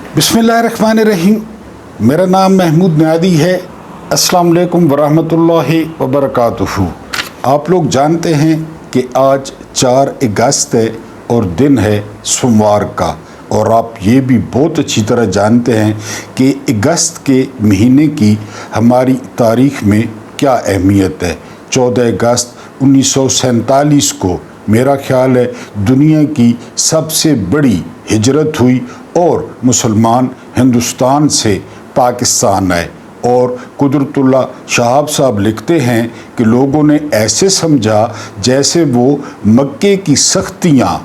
बिस्मिल्लाहिर्रहमानिर्रहीम। मेरा नाम महमूद नियादी है। अस्सलाम वालेकुम वरहमतुल्लाहि वबरकातुहू। आप लोग जानते हैं कि आज 4 अगस्त है और दिन है सोमवार का, और आप ये भी बहुत अच्छी तरह जानते हैं कि अगस्त के महीने की हमारी तारीख़ में क्या अहमियत है। 14 अगस्त 1947 को मेरा ख्याल है दुनिया की सबसे बड़ी हिजरत हुई और मुसलमान हिंदुस्तान से पाकिस्तान आए। और कुदरतुल्लाह शहाब साहब लिखते हैं कि लोगों ने ऐसे समझा जैसे वो मक्के की सख्तियाँ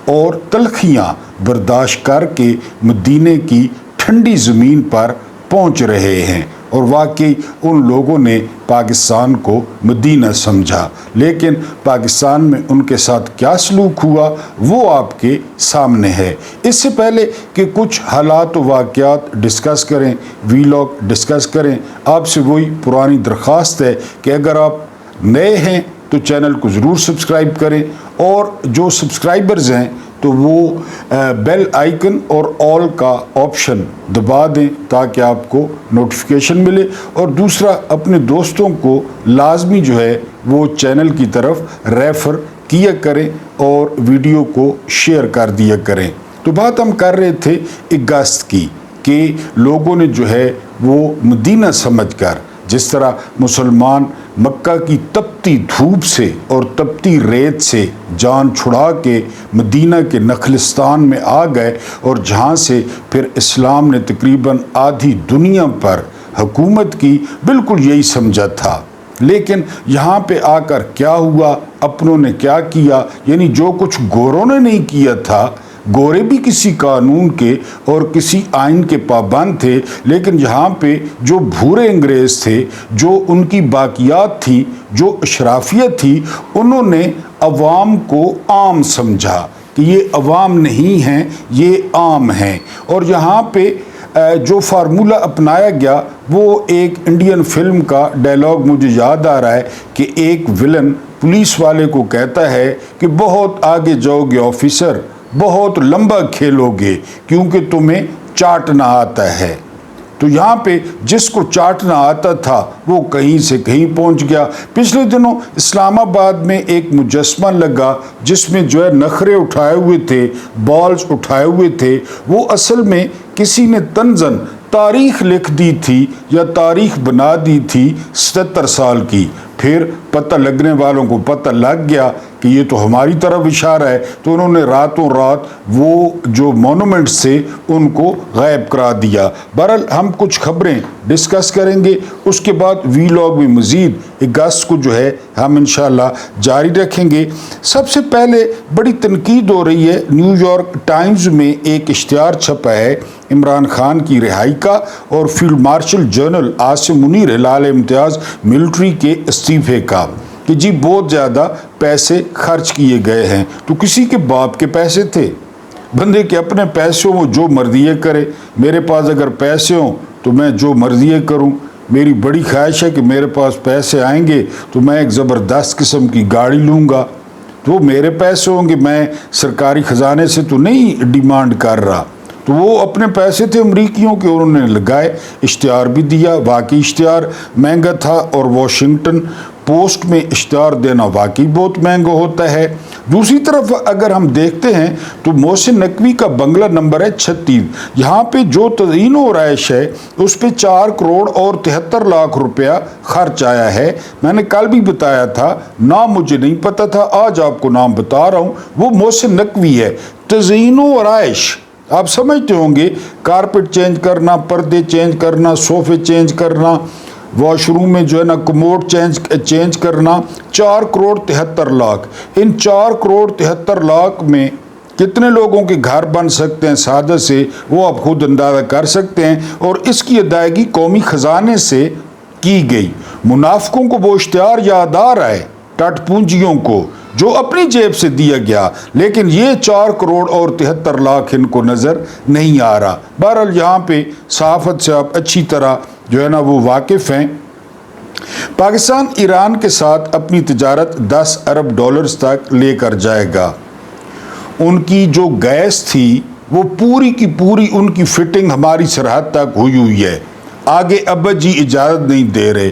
और तलखियाँ बर्दाश्त करके मदीने की ठंडी ज़मीन पर पहुँच रहे हैं, और वाकई उन लोगों ने पाकिस्तान को मदीना समझा। लेकिन पाकिस्तान में उनके साथ क्या सलूक हुआ वो आपके सामने है। इससे पहले कि कुछ हालात व वाक़यात डिस्कस करें, वीलॉग डिस्कस करें, आपसे वही पुरानी दरख्वास्त है कि अगर आप नए हैं तो चैनल को ज़रूर सब्सक्राइब करें, और जो सब्सक्राइबर्स हैं तो वो बेल आइकन और ऑल का ऑप्शन दबा दें ताकि आपको नोटिफिकेशन मिले। और दूसरा, अपने दोस्तों को लाजमी जो है वो चैनल की तरफ रेफ़र किया करें और वीडियो को शेयर कर दिया करें। तो बात हम कर रहे थे अगस्त की कि लोगों ने जो है वो मदीना समझकर, जिस तरह मुसलमान मक्का की तपती धूप से और तपती रेत से जान छुड़ा के मदीना के नखलिस्तान में आ गए, और जहाँ से फिर इस्लाम ने तकरीबन आधी दुनिया पर हुकूमत की, बिल्कुल यही समझा था। लेकिन यहाँ पे आकर क्या हुआ, अपनों ने क्या किया, यानी जो कुछ गोरों ने नहीं किया था। गोरे भी किसी कानून के और किसी आइन के पाबंद थे, लेकिन यहाँ पे जो भूरे अंग्रेज़ थे, जो उनकी बाकियात थी, जो अशराफियत थी, उन्होंने अवाम को आम समझा कि ये अवाम नहीं हैं, ये आम हैं। और यहाँ पे जो फार्मूला अपनाया गया वो एक इंडियन फिल्म का डायलॉग मुझे याद आ रहा है कि एक विलन पुलिस वाले को कहता है कि बहुत आगे जाओगे ऑफिसर, बहुत लंबा खेलोगे क्योंकि तुम्हें चाटना आता है। तो यहाँ पे जिसको चाटना आता था वो कहीं से कहीं पहुँच गया। पिछले दिनों इस्लामाबाद में एक मुजस्मा लगा जिसमें जो है नखरे उठाए हुए थे, बॉल्स उठाए हुए थे। वो असल में किसी ने तंजन तारीख लिख दी थी या तारीख बना दी थी 77 साल की। फिर पता लगने वालों को पता लग गया कि ये तो हमारी तरफ इशारा है, तो उन्होंने रातों रात वो जो मोनूमेंट्स थे उनको गायब करा दिया। बहरहाल हम कुछ खबरें डिस्कस करेंगे, उसके बाद वीलॉग में मज़ीद अगस्त को जो है हम इंशाल्लाह जारी रखेंगे। सबसे पहले बड़ी तनकीद हो रही है, न्यूयॉर्क टाइम्स में एक इश्तिहार छपा है इमरान खान की रिहाई का और field marshal general Asim Munir Hilal Imtiaz military के इस्तीफे का, कि जी बहुत ज़्यादा पैसे खर्च किए गए हैं। तो किसी के बाप के पैसे थे, बंदे के अपने पैसे हों जो मर्जी करे। मेरे पास अगर पैसे हों तो मैं जो मर्जी करूं। मेरी बड़ी ख्वाहिश है कि मेरे पास पैसे आएंगे तो मैं एक ज़बरदस्त किस्म की गाड़ी लूँगा। तो मेरे पैसे होंगे, मैं सरकारी ख़जाने से तो नहीं डिमांड कर रहा। तो वो अपने पैसे थे अमरीकियों के, उन्होंने लगाए, इश्तिहार भी दिया। वाकई इश्तिहार महंगा था, और वॉशिंगटन पोस्ट में इश्तिहार देना वाकई बहुत महंगा होता है। दूसरी तरफ अगर हम देखते हैं तो मोहसिन नकवी का बंगला नंबर है 36। यहाँ पे जो तज़ीन व रहाइश है उस पर 4 करोड़ और 73 लाख रुपया खर्च आया है। मैंने कल भी बताया था, नाम मुझे नहीं पता था, आज आपको नाम बता रहा हूँ। वो मोहसिन नकवी है। तज़ीन व रहाइश आप समझते होंगे, कारपेट चेंज करना, पर्दे चेंज करना, सोफ़े चेंज करना, वॉशरूम में जो है ना कमोड चेंज करना, 4 करोड़ 73 लाख। इन 4 करोड़ 73 लाख में कितने लोगों के घर बन सकते हैं सादे से, वो आप खुद अंदाज़ा कर सकते हैं। और इसकी अदायगी कौमी ख़जाने से की गई। मुनाफिकों को वो इश्तिहार याद आ रहा है, टट पूंजियों को, जो अपनी जेब से दिया गया, लेकिन ये 4 करोड़ और 73 लाख इनको नज़र नहीं आ रहा। बहरहाल यहाँ पे सहाफ़त से आप अच्छी तरह जो है ना वो वाकिफ़ हैं। पाकिस्तान ईरान के साथ अपनी तिजारत 10 अरब डॉलर्स तक लेकर जाएगा। उनकी जो गैस थी وہ پوری کی پوری ان کی فٹنگ ہماری سرحد تک ہوئی ہے. آگے ابا جی اجازت نہیں دے رہے,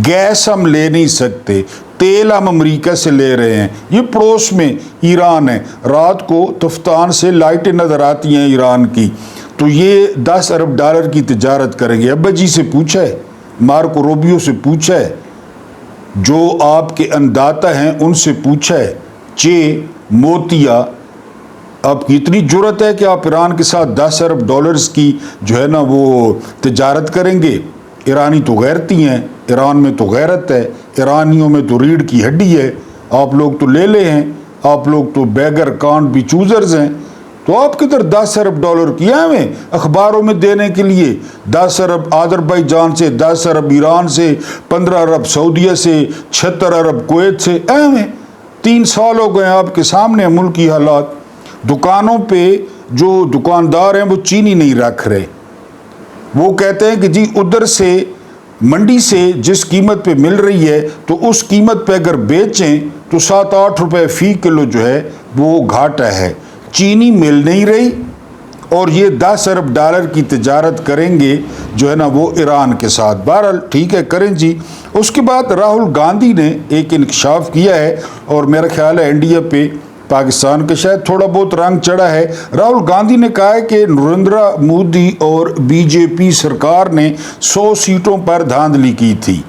گیس ہم لے نہیں سکتے, تیل ہم امریکہ سے لے رہے ہیں, یہ پڑوس میں ایران ہے, رات کو تفتان سے لائٹیں نظر آتی ہیں ایران کی, تو یہ $10 ارب کی تجارت کریں گے. ابا جی سے پوچھا ہے, مارکو روبیو سے پوچھا ہے, جو آپ کے انداتا ہیں ان سے پوچھا ہے, چے موتیا آپ کی اتنی جرت ہے کہ آپ ایران کے ساتھ $10 ارب کی جو ہے نا وہ تجارت کریں گے؟ ایرانی تو غیرتی ہیں, ایران میں تو غیرت ہے, ایرانیوں میں تو ریڑھ کی ہڈی ہے, آپ لوگ تو لے لے ہیں, آپ لوگ تو بیگر کانٹ بھی چوزرز ہیں, تو آپ کدھر $10 ارب کیا ہمیں اخباروں میں دینے کے لیے؟ 10 ارب آذربائیجان سے, 10 ارب ایران سے, 15 ارب سعودیہ سے, 76 ارب کویت سے. ہمیں 3 سال ہو گئے آپ کے سامنے ملکی حالات. دکانوں پہ جو دکاندار ہیں وہ چینی نہیں رکھ رہے, وہ کہتے ہیں کہ جی ادھر سے منڈی سے جس قیمت پہ مل رہی ہے تو اس قیمت پہ اگر بیچیں تو 7-8 روپے فی کلو جو ہے وہ گھاٹا ہے. چینی مل نہیں رہی اور یہ $10 ارب کی تجارت کریں گے جو ہے نا وہ ایران کے ساتھ. بہرحال ٹھیک ہے, کریں جی. اس کے بعد راہل گاندھی نے ایک انکشاف کیا ہے, اور میرا خیال ہے انڈیا پہ پاکستان کے شاید تھوڑا بہت رنگ چڑھا ہے. راہل گاندھی نے کہا ہے کہ نریندر مودی اور بی جے پی سرکار نے 100 سیٹوں پر دھاندلی کی تھی.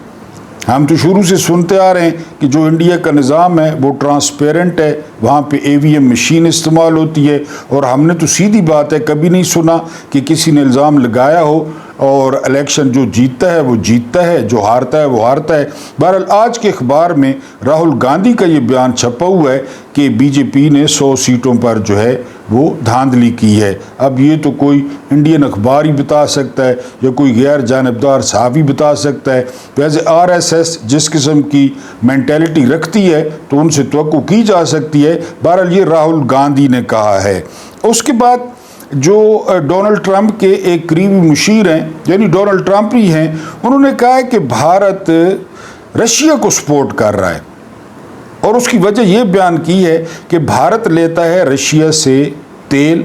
ہم تو شروع سے سنتے آ رہے ہیں کہ جو انڈیا کا نظام ہے وہ ٹرانسپیرنٹ ہے, وہاں پہ EVM مشین استعمال ہوتی ہے, اور ہم نے تو سیدھی بات ہے کبھی نہیں سنا کہ کسی نے الزام لگایا ہو, اور الیکشن جو جیتتا ہے وہ جیتتا ہے, جو ہارتا ہے وہ ہارتا ہے. بہرحال آج کے اخبار میں راہل گاندھی کا یہ بیان چھپا ہوا ہے کہ بی جے پی نے 100 سیٹوں پر جو ہے وہ دھاندلی کی ہے. اب یہ تو کوئی انڈین اخبار ہی بتا سکتا ہے یا کوئی غیر جانبدار صحافی بتا سکتا ہے. ویسے RSS جس قسم کی مینٹیلٹی رکھتی ہے تو ان سے توقع کی جا سکتی ہے. بہرحال یہ راہل گاندھی نے کہا ہے. اس کے بعد جو ڈونلڈ ٹرمپ کے ایک قریبی مشیر ہیں, یعنی ڈونلڈ ٹرمپ ہی ہیں, انہوں نے کہا ہے کہ بھارت رشیا کو سپورٹ کر رہا ہے, اور اس کی وجہ یہ بیان کی ہے کہ بھارت لیتا ہے رشیا سے تیل,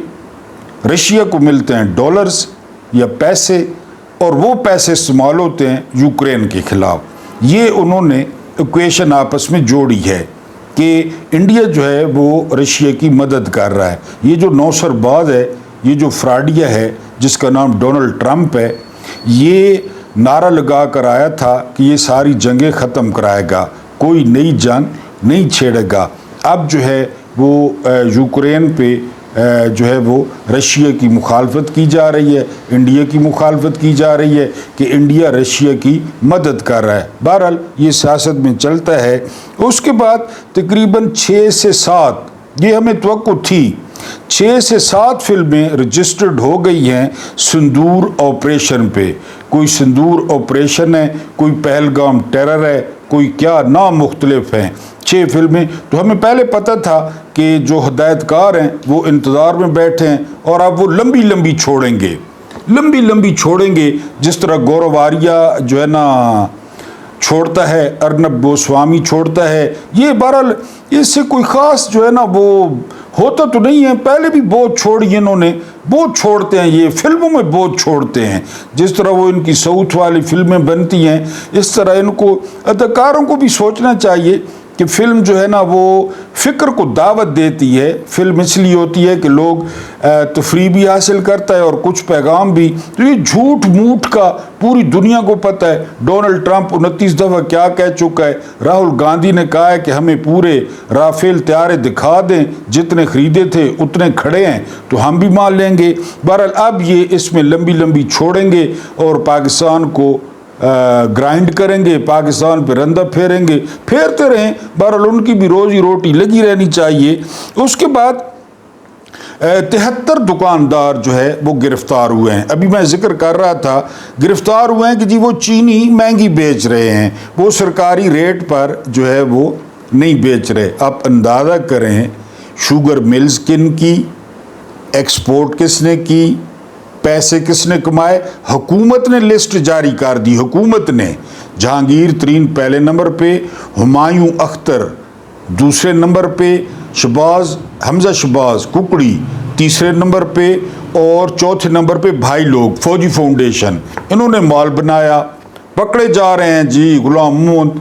رشیا کو ملتے ہیں ڈالرز یا پیسے, اور وہ پیسے استعمال ہوتے ہیں یوکرین کے خلاف. یہ انہوں نے ایکویشن آپس میں جوڑی ہے کہ انڈیا جو ہے وہ رشیا کی مدد کر رہا ہے. یہ جو نوسر باز ہے, یہ جو فراڈیا ہے جس کا نام ڈونلڈ ٹرمپ ہے, یہ نعرہ لگا کر آیا تھا کہ یہ ساری جنگیں ختم کرائے گا, کوئی نئی جنگ نہیں چھیڑے گا. اب جو ہے وہ یوکرین پہ جو ہے وہ رشیا کی مخالفت کی جا رہی ہے, انڈیا کی مخالفت کی جا رہی ہے کہ انڈیا رشیا کی مدد کر رہا ہے. بہرحال یہ سیاست میں چلتا ہے. اس کے بعد تقریباً 6 سے 7 یہ ہمیں توقع تھی, 6 سے 7 فلمیں رجسٹرڈ ہو گئی ہیں سندور آپریشن پہ. کوئی سندور آپریشن ہے, کوئی پہلگام ٹیرر ہے, کوئی کیا نام مختلف ہیں. 6 فلمیں تو ہمیں پہلے پتہ تھا کہ جو ہدایت کار ہیں وہ انتظار میں بیٹھے ہیں, اور اب وہ لمبی لمبی چھوڑیں گے جس طرح گورو آریہ جو ہے نا چھوڑتا ہے, ارنب گوسوامی چھوڑتا ہے. یہ بہرحال اس سے کوئی خاص جو ہے نا وہ ہوتا تو نہیں ہے. پہلے بھی بہت چھوڑی انہوں نے, بہت چھوڑتے ہیں, یہ فلموں میں بہت چھوڑتے ہیں. جس طرح وہ ان کی ساؤتھ والی فلمیں بنتی ہیں اس طرح ان کو اداکاروں کو بھی سوچنا چاہیے کہ فلم جو ہے نا وہ فکر کو دعوت دیتی ہے. فلم اس لیے ہوتی ہے کہ لوگ تفریح بھی حاصل کرتا ہے اور کچھ پیغام بھی. تو یہ جھوٹ موٹ کا پوری دنیا کو پتہ ہے. ڈونلڈ ٹرمپ 29 دفعہ کیا کہہ چکا ہے. راہل گاندھی نے کہا ہے کہ ہمیں پورے رافیل طیارے دکھا دیں, جتنے خریدے تھے اتنے کھڑے ہیں تو ہم بھی مان لیں گے. بہرحال اب یہ اس میں لمبی چھوڑیں گے اور پاکستان کو گرائنڈ کریں گے, پاکستان پہ رندہ پھیریں گے, پھیرتے رہیں. بہرحال ان کی بھی روزی روٹی لگی رہنی چاہیے. اس کے بعد 73 دکاندار جو ہے وہ گرفتار ہوئے ہیں. ابھی میں ذکر کر رہا تھا گرفتار ہوئے ہیں کہ جی وہ چینی مہنگی بیچ رہے ہیں, وہ سرکاری ریٹ پر جو ہے وہ نہیں بیچ رہے. آپ اندازہ کریں شوگر ملز کن کی, ایکسپورٹ کس نے کی, پیسے کس نے کمائے. حکومت نے لسٹ جاری کر دی, حکومت نے. جہانگیر ترین پہلے نمبر پہ, ہمایوں اختر دوسرے نمبر پہ, حمزہ شہباز ککڑی تیسرے نمبر پہ، اور چوتھے نمبر پہ بھائی لوگ فوجی فاؤنڈیشن، انہوں نے مال بنایا۔ پکڑے جا رہے ہیں جی غلام محمد،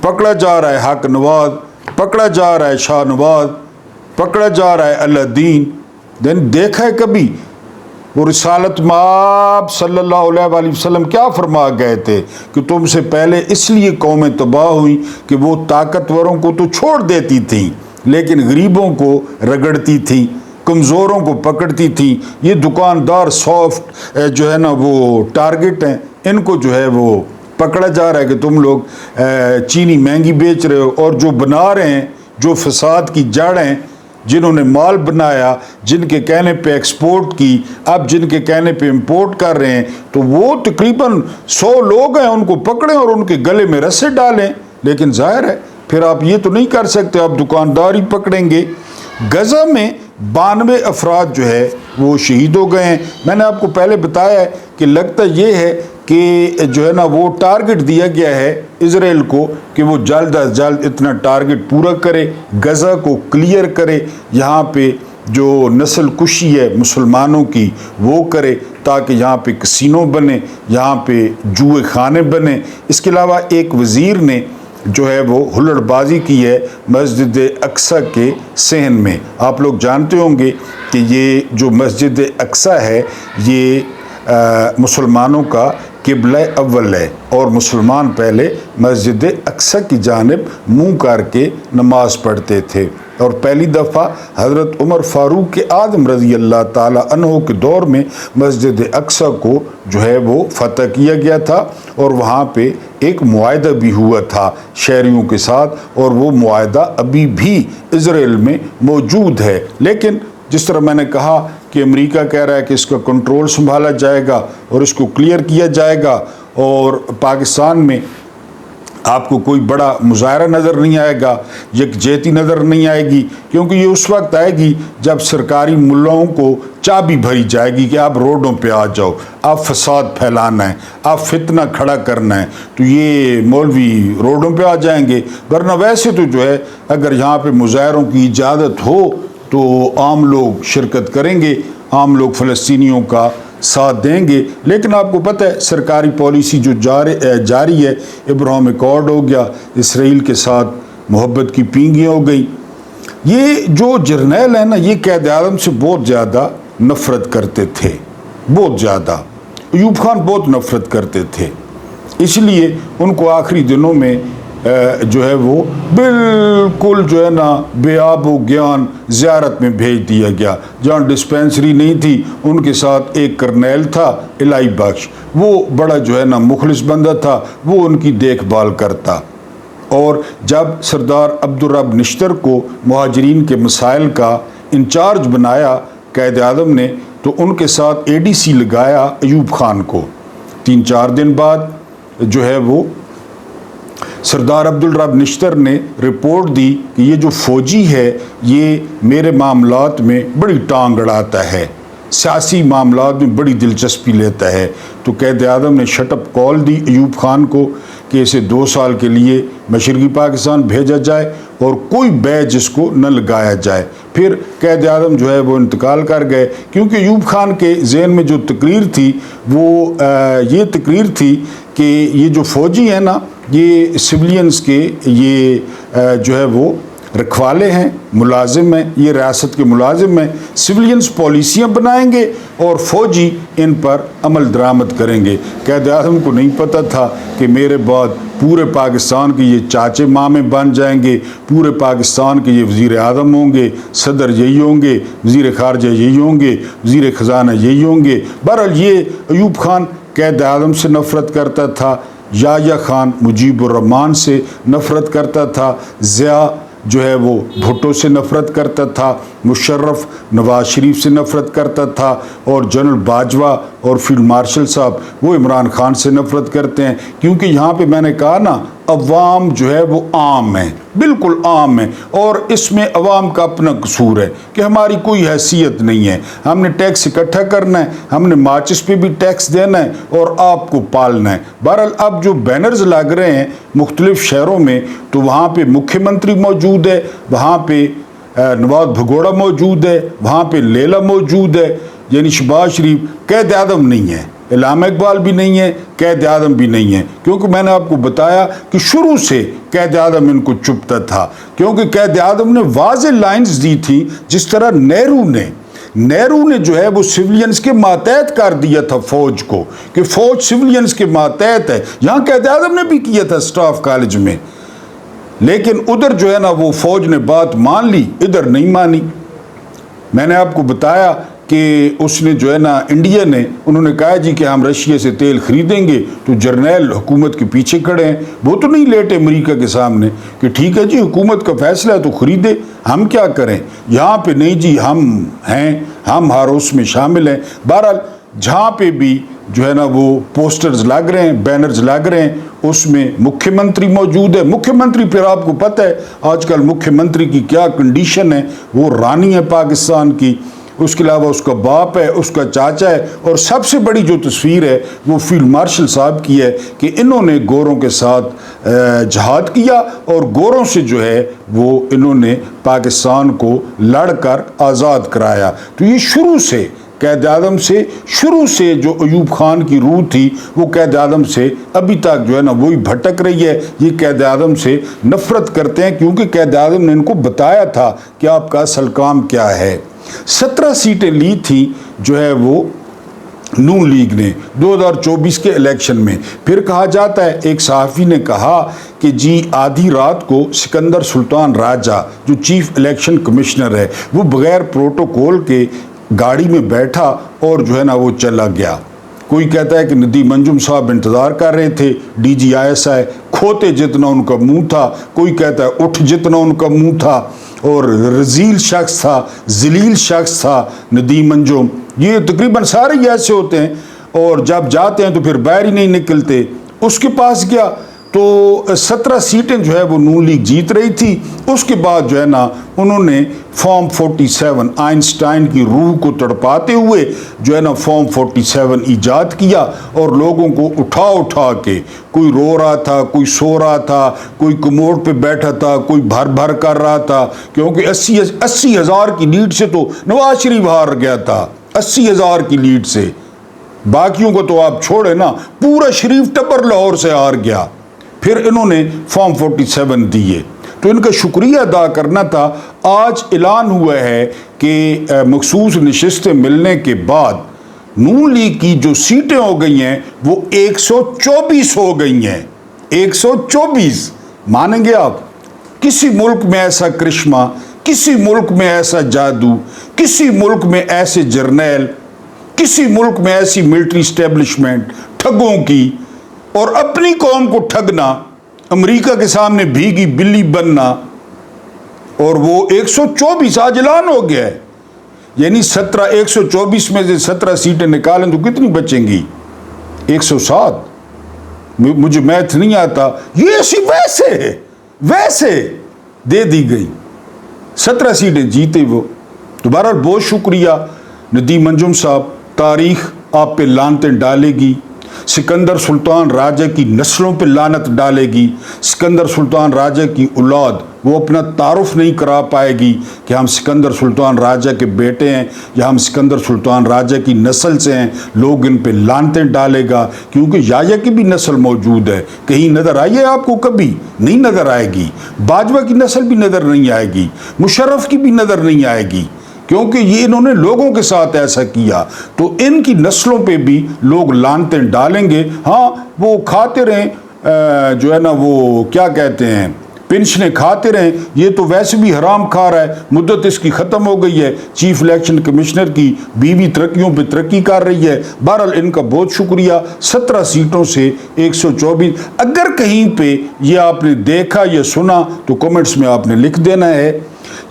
پکڑا جا رہا ہے حق نواز، پکڑا جا رہا ہے شاہ نواز، پکڑا جا رہا ہے اللہ دین۔ دیکھا ہے کبھی وہ رسالت مآب صلی اللہ علیہ وآلہ وسلم کیا فرما گئے تھے کہ تم سے پہلے اس لیے قومیں تباہ ہوئیں کہ وہ طاقتوروں کو تو چھوڑ دیتی تھیں لیکن غریبوں کو رگڑتی تھیں، کمزوروں کو پکڑتی تھیں۔ یہ دکاندار سافٹ جو ہے نا وہ ٹارگٹ ہیں، ان کو جو ہے وہ پکڑا جا رہا ہے کہ تم لوگ چینی مہنگی بیچ رہے ہو، اور جو بنا رہے ہیں، جو فساد کی جڑ ہیں، جنہوں نے مال بنایا، جن کے کہنے پہ ایکسپورٹ کی، اب جن کے کہنے پہ امپورٹ کر رہے ہیں، تو وہ تقریباً 100 لوگ ہیں، ان کو پکڑیں اور ان کے گلے میں رسے ڈالیں۔ لیکن ظاہر ہے پھر آپ یہ تو نہیں کر سکتے، آپ دکاندار ہی پکڑیں گے۔ غزہ میں 92 افراد جو ہے وہ شہید ہو گئے ہیں۔ میں نے آپ کو پہلے بتایا ہے کہ لگتا یہ ہے کہ جو ہے نا وہ ٹارگٹ دیا گیا ہے اسرائیل کو کہ وہ جلد از جلد اتنا ٹارگٹ پورا کرے، غزہ کو کلیئر کرے، یہاں پہ جو نسل کشی ہے مسلمانوں کی وہ کرے، تاکہ یہاں پہ کسینو بنے، یہاں پہ جوئے خانے بنے۔ اس کے علاوہ ایک وزیر نے جو ہے وہ ہلڑ بازی کی ہے مسجد اقصی کے صحن میں۔ آپ لوگ جانتے ہوں گے کہ یہ جو مسجد اقصی ہے یہ مسلمانوں کا قبلہ اول ہے، اور مسلمان پہلے مسجد اقصی کی جانب منہ کر کے نماز پڑھتے تھے۔ اور پہلی دفعہ حضرت عمر فاروق اعظم رضی اللہ تعالیٰ عنہ کے دور میں مسجد اقصی کو جو ہے وہ فتح کیا گیا تھا، اور وہاں پہ ایک معاہدہ بھی ہوا تھا شہریوں کے ساتھ، اور وہ معاہدہ ابھی بھی اسرائیل میں موجود ہے۔ لیکن جس طرح میں نے کہا کہ امریکہ کہہ رہا ہے کہ اس کا کنٹرول سنبھالا جائے گا اور اس کو کلیئر کیا جائے گا، اور پاکستان میں آپ کو کوئی بڑا مظاہرہ نظر نہیں آئے گا، یکجہتی نظر نہیں آئے گی، کیونکہ یہ اس وقت آئے گی جب سرکاری ملاؤں کو چابی بھری جائے گی کہ آپ روڈوں پہ آ جاؤ، آپ فساد پھیلانا ہے، آپ فتنہ کھڑا کرنا ہے، تو یہ مولوی روڈوں پہ آ جائیں گے۔ ورنہ ویسے تو جو ہے اگر یہاں پہ مظاہروں کی اجازت ہو تو عام لوگ شرکت کریں گے، عام لوگ فلسطینیوں کا ساتھ دیں گے۔ لیکن آپ کو پتہ ہے سرکاری پالیسی جو جاری ہے، ابراہیم اکارڈ ہو گیا، اسرائیل کے ساتھ محبت کی پینگیاں ہو گئی۔ یہ جو جرنیل ہیں نا یہ قائد اعظم سے بہت زیادہ نفرت کرتے تھے، بہت زیادہ۔ ایوب خان بہت نفرت کرتے تھے، اس لیے ان کو آخری دنوں میں جو ہے وہ بالکل جو ہے نا بے آب و گیان زیارت میں بھیج دیا گیا۔ جہاں ڈسپینسری نہیں تھی ان کے ساتھ ایک کرنیل تھا الہی بخش، وہ بڑا جو ہے نا مخلص بندہ تھا، وہ ان کی دیکھ بھال کرتا۔ اور جب سردار عبدالرب نشتر کو مہاجرین کے مسائل کا انچارج بنایا قائد اعظم نے، تو ان کے ساتھ ADC لگایا ایوب خان کو۔ 3-4 دن بعد جو ہے وہ سردار عبدالرب نشتر نے رپورٹ دی کہ یہ جو فوجی ہے یہ میرے معاملات میں بڑی ٹانگ اڑاتا ہے، سیاسی معاملات میں بڑی دلچسپی لیتا ہے۔ تو قائد اعظم نے شٹ اپ کال دی ایوب خان کو کہ اسے 2 سال کے لیے مشرقی پاکستان بھیجا جائے اور کوئی بیج اس کو نہ لگایا جائے۔ پھر قائد اعظم جو ہے وہ انتقال کر گئے، کیونکہ ایوب خان کے ذہن میں جو تقریر تھی وہ یہ تقریر تھی کہ یہ جو فوجی ہیں نا یہ سویلینز کے یہ جو ہے وہ رکھوالے ہیں، ملازم ہیں، یہ ریاست کے ملازم ہیں۔ سویلینز پالیسیاں بنائیں گے اور فوجی ان پر عمل درآمد کریں گے۔ قائد اعظم کو نہیں پتہ تھا کہ میرے بعد پورے پاکستان کے یہ چاچے مامے بن جائیں گے، پورے پاکستان کے یہ وزیر اعظم ہوں گے، صدر یہی ہوں گے، وزیر خارجہ یہی ہوں گے، وزیر خزانہ یہی ہوں گے۔ بہرحال یہ ایوب خان قائد اعظم سے نفرت کرتا تھا، یحییٰ خان مجیب الرحمان سے نفرت کرتا تھا، ضیاء جو ہے وہ بھٹو سے نفرت کرتا تھا، مشرف نواز شریف سے نفرت کرتا تھا، اور جنرل باجوہ اور فیلڈ مارشل صاحب وہ عمران خان سے نفرت کرتے ہیں۔ کیونکہ یہاں پہ میں نے کہا نا عوام جو ہے وہ عام ہے، بالکل عام ہے، اور اس میں عوام کا اپنا قصور ہے کہ ہماری کوئی حیثیت نہیں ہے، ہم نے ٹیکس اکٹھا کرنا ہے، ہم نے ماچس پہ بھی ٹیکس دینا ہے اور آپ کو پالنا ہے۔ بہرحال اب جو بینرز لگ رہے ہیں مختلف شہروں میں، تو وہاں پہ مکھیہ منتری موجود ہے، وہاں پہ नवाज भगोड़ा मौजूद है, वहाँ पे लेला मौजूद है, यानी शहबाज शरीफ। कैद आदम नहीं है, इल्हाम इकबाल भी नहीं है, कैद आदम भी नहीं है, क्योंकि मैंने आपको बताया कि शुरू से कैद आदम इनको चुपता था, क्योंकि कैद आदम ने वाज़ेह लाइन्स दी थी। जिस तरह नेहरू ने जो है वो सिविलियंस के मातहत कर दिया था फौज को, कि फौज सिविलियंस के मातहत है। यहाँ कैद आदम ने भी किया था स्टाफ कॉलेज में, लेकिन उधर जो है ना वो फौज ने बात मान ली, इधर नहीं मानी। मैंने आपको बताया कि उसने जो है ना इंडिया ने, उन्होंने कहा जी कि हम रशिया से तेल खरीदेंगे, तो जर्नैल हुकूमत के पीछे खड़े हैं, वो तो नहीं लेटे अमेरिका के सामने कि ठीक है जी हुकूमत का फैसला है तो खरीदे, हम क्या करें। यहाँ पे नहीं जी, हम हैं, हम हर उसमें शामिल हैं। बहरहाल जहाँ पे भी जो है ना वो पोस्टर्स लग रहे हैं, बैनर्स लग रहे हैं, उसमें मुख्यमंत्री मौजूद है। मुख्यमंत्री फिर आपको पता है आजकल मुख्यमंत्री की क्या कंडीशन है, वो रानी है पाकिस्तान की, उसके अलावा उसका बाप है, उसका चाचा है, और सबसे बड़ी जो तस्वीर है वो फील्ड मार्शल साहब की है कि इन्होंने गोरों के साथ जहाद किया और गोरों से जो है वो इन्होंने पाकिस्तान को लड़कर आज़ाद कराया। तो ये शुरू से कैद आदम से, शुरू से जो अयूब खान की रूह थी वो कैद आदम से अभी तक जो है ना वही भटक रही है। ये कैद आदम से नफरत करते हैं, क्योंकि कैद आदम ने इनको बताया था कि आपका असल काम क्या है। 17 सीटें ली थी जो है वो नून लीग ने 2024 के इलेक्शन में। फिर कहा जाता है, एक सहाफ़ी ने कहा कि जी आधी रात को सिकंदर सुल्तान राजा जो चीफ इलेक्शन कमिश्नर है वो बगैर प्रोटोकॉल के गाड़ी में बैठा और जो है ना वो चला गया। कोई कहता है कि नदीम अंजुम साहब इंतज़ार कर रहे थे, DGISI खोते जितना उनका मुंह था, कोई कहता है उठ जितना उनका मुंह था, और रजील शख्स था, जलील शख्स था नदीम अंजुम। ये तकरीबन सारे ही ऐसे होते हैं, और जब जाते हैं तो फिर बाहर ही नहीं निकलते। उसके पास गया तो 17 सीटें जो है वो नून लीग जीत रही थी। उसके बाद जो है ना उन्होंने फॉर्म 47 आइंस्टाइन की रूह को तड़पाते हुए जो है ना फॉर्म 47 ईजाद किया, और लोगों को उठा उठा के, कोई रो रहा था, कोई सो रहा था, कोई कमोड पे बैठा था, कोई भर भर कर रहा था, क्योंकि 80 हज़ार की लीड से तो नवाज शरीफ हार गया था, 80 हज़ार की लीड से। बाकियों को तो आप छोड़े ना, पूरा शरीफ टब्बर लाहौर से हार गया। फिर इन्होंने फॉर्म 47 दिए, तो इनका शुक्रिया अदा करना था। आज ऐलान हुआ है कि मखसूस नशिस्तें मिलने के बाद नून लीग की जो सीटें हो गई हैं वो 124 हो गई हैं। 124 मानेंगे आप? किसी मुल्क में ऐसा करिश्मा, किसी मुल्क में ऐसा जादू, किसी मुल्क में ऐसे जर्नैल, किसी मुल्क में ऐसी मिलिट्री स्टैब्लिशमेंट ठगों की, और अपनी कौम को ठगना, अमेरिका के सामने भीगी बिल्ली बनना, और वो 124 आज ऐलान हो गया है। यानी 124 में से 17 सीटें निकालें तो कितनी बचेंगी? 107। मुझे मैथ नहीं आता, ये ऐसी वैसे दे दी गई, 17 सीटें जीते वो। तो बहरहाल बहुत शुक्रिया नदीम अंजुम साहब, तारीख आप पे लानतें डालेगी, सिकंदर सुल्तान राजा की नस्लों पे लानत डालेगी। सिकंदर सुल्तान राजा की औलाद वो अपना तारुफ नहीं करा पाएगी कि हम सिकंदर सुल्तान राजा के बेटे हैं या हम सिकंदर सुल्तान राजा की नस्ल से हैं। लोग इन पे लानतें डालेगा, क्योंकि याया की भी नस्ल मौजूद है। कहीं नज़र आई है आपको? कभी नहीं नज़र आएगी। बाजवा की नस्ल भी नज़र नहीं आएगी, मुशर्रफ की भी नज़र नहीं आएगी, क्योंकि ये इन्होंने लोगों के साथ ऐसा किया। तो इनकी नस्लों पे भी लोग लानतें डालेंगे। हाँ, वो खाते रहें, जो है ना वो क्या कहते हैं, पेंशनें खाते रहें। ये तो वैसे भी हराम खा रहा है, मुद्दत इसकी ख़त्म हो गई है। चीफ इलेक्शन कमिश्नर की बीवी तरक्कियों पे तरक्की कर रही है। बहरहाल इनका बहुत शुक्रिया। 17 सीटों से 124। अगर कहीं पे ये आपने देखा या सुना तो कमेंट्स में आपने लिख देना है।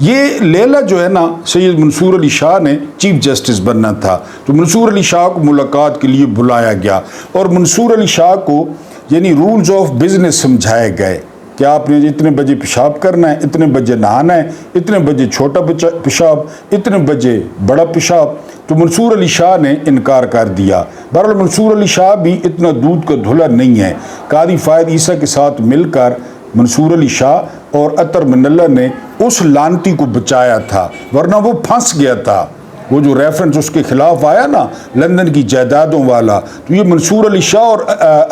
ये लेला जो है ना, सैयद मंसूर अली शाह ने चीफ जस्टिस बनना था, तो मंसूर अली शाह को मुलाकात के लिए बुलाया गया, और मंसूर अली शाह को यानी रूल्स ऑफ बिजनेस समझाए गए कि आपने इतने बजे पेशाब करना है, इतने बजे नहाना है, इतने बजे छोटा पेशाब, इतने बजे बड़ा पेशाब। तो मंसूर अली शाह ने इनकार कर दिया। बहरहाल मंसूर अली शाह भी इतना दूध का धुला नहीं है। कादी फायद ईसा के साथ मिलकर मंसूर अली शाह और अतर मिनल्ला ने उस लानती को बचाया था, वरना वो फंस गया था। वो जो रेफरेंस उसके खिलाफ आया ना लंदन की जायदादों वाला, तो ये मंसूर अली शाह और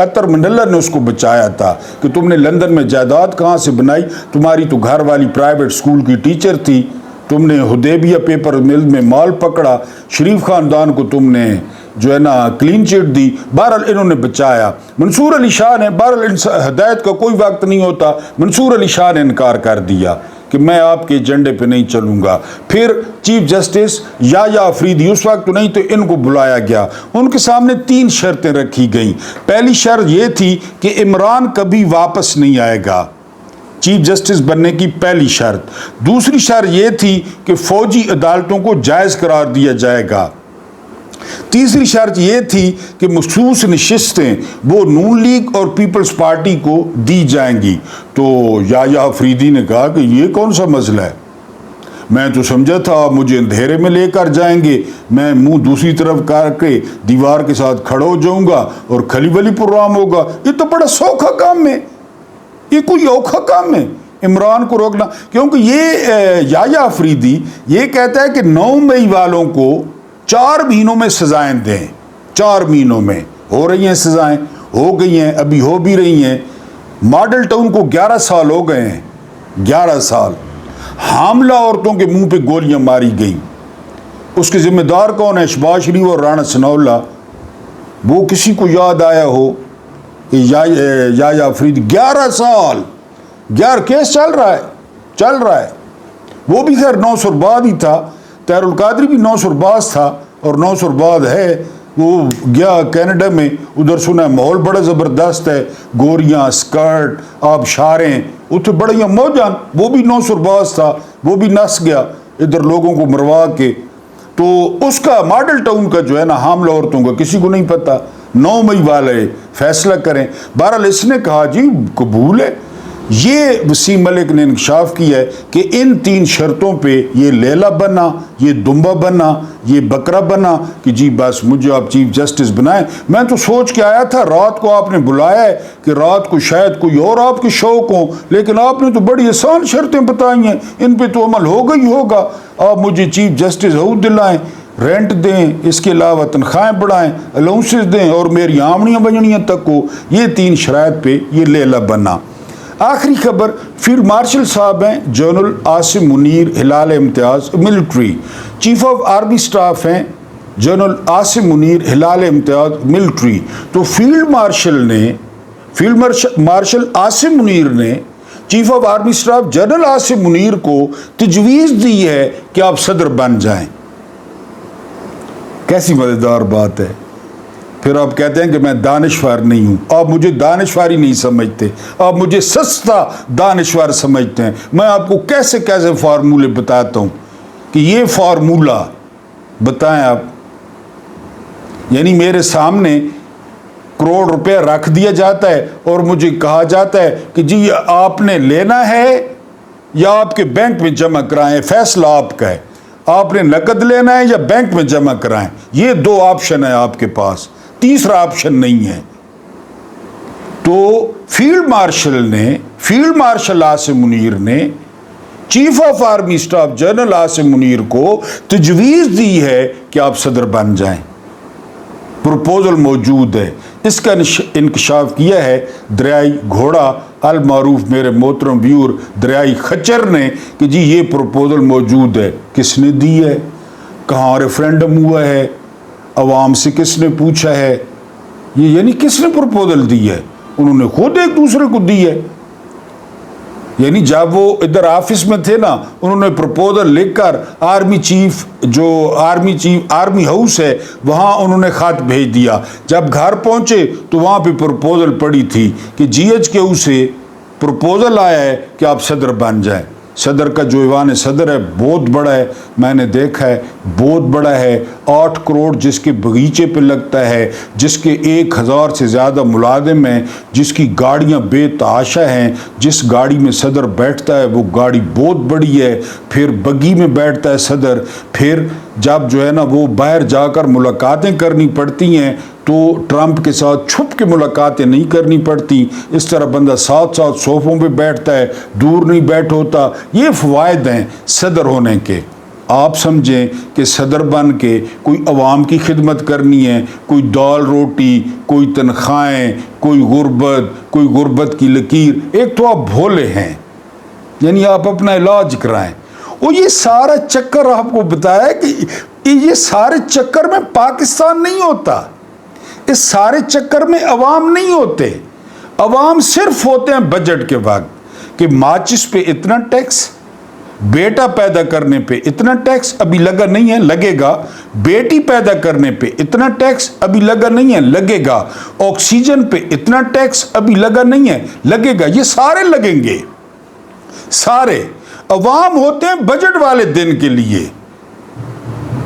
अतर मंडला ने उसको बचाया था कि तुमने लंदन में जायदाद कहाँ से बनाई, तुम्हारी तो घर वाली प्राइवेट स्कूल की टीचर थी, तुमने हुदैबिया पेपर मिल में माल पकड़ा, शरीफ खानदान को तुमने जो है ना क्लीन चिट दी। बहरहाल इन्होंने बचाया। मंसूर अली शाह ने, बहरहाल हिदायत का कोई वक्त नहीं होता, मंसूर अली शाह ने इनकार कर दिया कि मैं आपके एजेंडे पे नहीं चलूंगा। फिर चीफ जस्टिस याया अफरीदी, उस वक्त तो नहीं तो इनको बुलाया गया, उनके सामने 3 शर्तें रखी गई। पहली शर्त ये थी कि इमरान कभी वापस नहीं आएगा, चीफ जस्टिस बनने की पहली शर्त। दूसरी शर्त यह थी कि फौजी अदालतों को जायज़ करार दिया जाएगा। तीसरी शर्त यह थी कि मखसूस नशिस्तें वो नून लीग और पीपल्स पार्टी को दी जाएंगी। तो याया अफरीदी ने कहा कि ये कौन सा मसला है, मैं तो समझा था आप मुझे अंधेरे में लेकर जाएंगे, मैं मुंह दूसरी तरफ करके दीवार के साथ खड़ा हो जाऊंगा और खली वली प्रोग्राम होगा। ये तो बड़ा सौखा काम है, ये कोई औखा काम है इमरान को रोकना। क्योंकि ये याया अफरीदी ये कहता है कि 9 मई वालों को 4 महीनों में सजाएं दें। 4 महीनों में हो रही हैं सजाएं, हो गई हैं, अभी हो भी रही हैं। मॉडल टाउन को 11 साल हो गए हैं, 11 साल। हामला औरतों के मुंह पे गोलियां मारी गई, उसके जिम्मेदार कौन है? शहबाज शरीफ और राणा सनाउल्ला। वो किसी को याद आया हो याया अफरीदी 11 साल 11 केस चल रहा है। वो भी खैर 9 साल बाद ही था, तैरुल कादरी भी 9 साल बाद था और 9 साल बाद है। वो गया कनाडा में, उधर सुना है माहौल बड़ा ज़बरदस्त है, गोरियां स्कर्ट आबशारें, उसे बड़िया मौजान। वो भी 9 साल बाद था, वो भी नस गया इधर लोगों को मरवा के। तो उसका मॉडल टाउन का जो है ना हामला औरतों का किसी को नहीं पता। 9 मई वाले फैसला करें। बहरहाल इसने कहा जी कबूल है। ये वसीम मलिक ने इंकशाफ किया है कि इन 3 शर्तों पे ये लैला बना, ये दुम्बा बना, ये बकरा बना कि जी बस मुझे आप चीफ जस्टिस बनाएं। मैं तो सोच के आया था रात को आपने बुलाया है कि रात को शायद कोई और आपके शौक हो, लेकिन आपने तो बड़ी आसान शर्तें बताई हैं, इन पे तो अमल होगा ही होगा। आप मुझे चीफ जस्टिस हूद दिलाएं, रेंट दें, इसके अलावा तनख्वाहें बढ़ाएं, अलाउंसेस दें और मेरी आमनियाँ बजनियाँ तक को। ये 3 शराइत पे ये लैला बना। आखिरी खबर, फील्ड मार्शल साहब हैं general Asim Munir Hilal Imtiaz military. Chief of army staff हैं जनरल आसिम मुनीर हिलाल इम्तियाज़ मिलिट्री। तो फील्ड मार्शल आसिम मुनीर ने chief of army staff general Asim Munir को तजवीज़ दी है कि आप सदर बन जाएं। कैसी मज़ेदार बात है। फिर आप कहते हैं कि मैं दानिशवर नहीं हूं। आप मुझे दानिशवर ही नहीं समझते, आप मुझे सस्ता दानिशवर समझते हैं। मैं आपको कैसे कैसे फार्मूले बताता हूं कि ये फार्मूला बताएं आप। यानी मेरे सामने करोड़ रुपया रख दिया जाता है और मुझे कहा जाता है कि जी आपने लेना है या आपके बैंक में जमा कराएं, फैसला आपका है। आपने नकद लेना है या बैंक में जमा कराएं, ये 2 ऑप्शन है आपके पास, तीसरा ऑप्शन नहीं है। तो फील्ड मार्शल आसिम मुनीर ने chief of army staff general Asim Munir को तजवीज़ दी है कि आप सदर बन जाएं। प्रपोजल मौजूद है, इसका इंकशाफ किया है दरियाई घोड़ा अल मारूफ मेरे मोहतरम व्यूअर दरियाई खच्चर ने कि जी ये प्रपोजल मौजूद है। किसने दी है, कहाँ रेफरेंडम हुआ है, अवाम से किसने पूछा है, ये यानी किसने प्रपोजल दी है? उन्होंने खुद एक दूसरे को दी है। यानी जब वो इधर ऑफिस में थे ना, उन्होंने प्रपोजल लिखकर आर्मी हाउस है वहाँ उन्होंने ख़त भेज दिया। जब घर पहुँचे तो वहाँ पे प्रपोजल पड़ी थी कि GHQ से प्रपोजल आया है कि आप सदर बन जाएं। सदर का जो ईवान सदर है बहुत बड़ा है, मैंने देखा है बहुत बड़ा है। 8 करोड़ जिसके बगीचे पे लगता है, जिसके 1000 से ज़्यादा मुलाजिम हैं, जिसकी गाड़ियाँ बेतहाशा हैं। जिस गाड़ी में सदर बैठता है वो गाड़ी बहुत बड़ी है, फिर बग्गी में बैठता है सदर। फिर जब जो है ना वो बाहर जाकर मुलाकातें करनी पड़ती हैं تو ٹرمپ کے ساتھ چھپ کے ملاقاتیں نہیں کرنی پڑتی، اس طرح بندہ ساتھ ساتھ صوفوں پہ بیٹھتا ہے، دور نہیں بیٹھ ہوتا۔ یہ فوائد ہیں صدر ہونے کے۔ آپ سمجھیں کہ صدر بن کے کوئی عوام کی خدمت کرنی ہے، کوئی دال روٹی، کوئی تنخواہیں، کوئی غربت کی لکیر، ایک تو آپ بھولے ہیں، یعنی آپ اپنا علاج کرائیں۔ اور یہ سارا چکر آپ کو بتایا کہ یہ سارے چکر میں پاکستان نہیں ہوتا، اس سارے چکر میں عوام نہیں ہوتے۔ عوام صرف ہوتے ہیں بجٹ کے وقت کہ ماچس پہ اتنا ٹیکس، بیٹا پیدا کرنے پہ اتنا ٹیکس، ابھی لگا نہیں ہے، لگے گا۔ بیٹی پیدا کرنے پہ اتنا ٹیکس، ابھی لگا نہیں ہے، لگے گا۔ آکسیجن پہ اتنا ٹیکس، ابھی لگا نہیں ہے، لگے گا۔ یہ سارے لگیں گے، سارے۔ عوام ہوتے ہیں بجٹ والے دن کے لیے،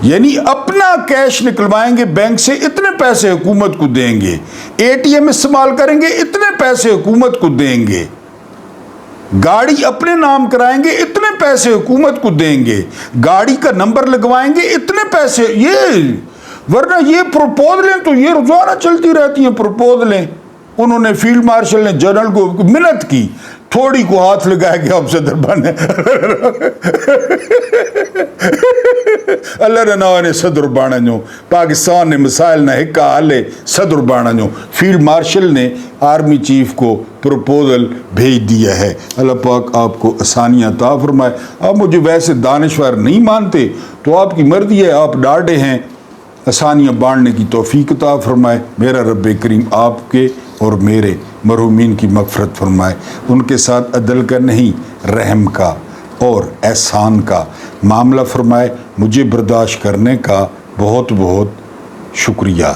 یعنی اپنا کیش نکلوائیں گے بینک سے، اتنے پیسے حکومت کو دیں گے، اے ٹی ایم استعمال کریں گے، اتنے پیسے حکومت کو دیں گے، گاڑی اپنے نام کرائیں گے، اتنے پیسے حکومت کو دیں گے، گاڑی کا نمبر لگوائیں گے، اتنے پیسے۔ یہ ورنہ یہ پروپوزلیں تو یہ روزانہ چلتی رہتی ہیں، پروپوزلیں۔ انہوں نے فیلڈ مارشل نے جنرل کو منت کی، تھوڑی کو ہاتھ لگائے کہ آپ صدر بنے۔ اللہ رناو نے صدر بانا جو، پاکستان نے مسائل نہ ہکا حلے صدر بانا جو۔ فیلڈ مارشل نے آرمی چیف کو پروپوزل بھیج دیا ہے۔ اللہ پاک آپ کو آسانیاں عطا فرمائے۔ آپ مجھے ویسے دانشور نہیں مانتے تو آپ کی مرضی ہے، آپ ڈاڈے ہیں، آسانیاں بانٹنے کی توفیق عطا فرمائے۔ میرا رب کریم آپ کے اور میرے مرحومین کی مغفرت فرمائے، ان کے ساتھ عدل کا نہیں رحم کا اور احسان کا معاملہ فرمائے۔ مجھے برداشت کرنے کا بہت بہت شکریہ۔